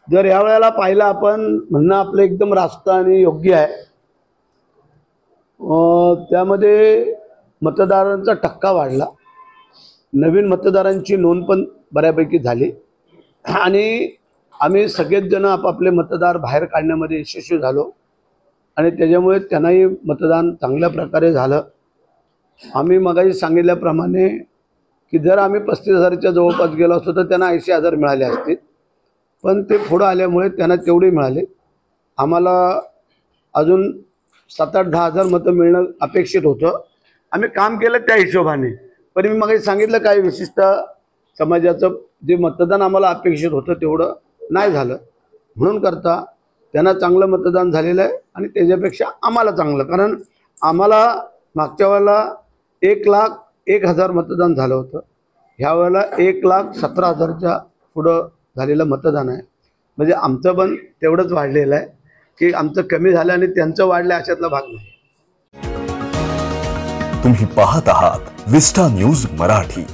जर या वेळेला पाहिलं आपण म्हणणं आपलं एकदम रास्त आणि योग्य आहे। त्यामध्ये मतदारांचा टक्का वाढला, नवीन मतदारांची नोंद पण बऱ्यापैकी झाली आणि आम्ही सगळेच जण आपापले मतदार बाहेर काढण्यामध्ये यशस्वी झालो आणि त्याच्यामुळे त्यांनाही मतदान चांगल्या प्रकारे झालं। आम्ही मगाशी सांगितल्याप्रमाणे की जर आम्ही 35,000च्या जवळपास गेलो असतो तर त्यांना 80,000 मिळाले असते, पण ते पुढे आल्यामुळे त्यांना तेवढे मिळाले। आम्हाला अजून 7-8-10,000 मतं मिळणं अपेक्षित होतं। आम्ही काम केलं त्या हिशोबाने, पण मी मगाशी सांगितलं काय विशिष्ट समाजाचं जे मतदान आम्हाला अपेक्षित होतं तेवढं नाही झालं, म्हणून करता त्यांना चांगलं मतदान झालेलं आहे आणि त्याच्यापेक्षा आम्हाला चांगलं, कारण आम्हाला मागच्या वेळेला 1,01,000 मतदान झालं होतं, ह्या वेळेला 1,17,000च्या पुढं झालेलं मतदान आहे। म्हणजे आमचं पण तेवढंच वाढलेलं आहे की आमचं कमी झालं आणि त्यांचं वाढलं अशातला भाग नाही। तुम्ही पाहत आहात विस्टा न्यूज मराठी।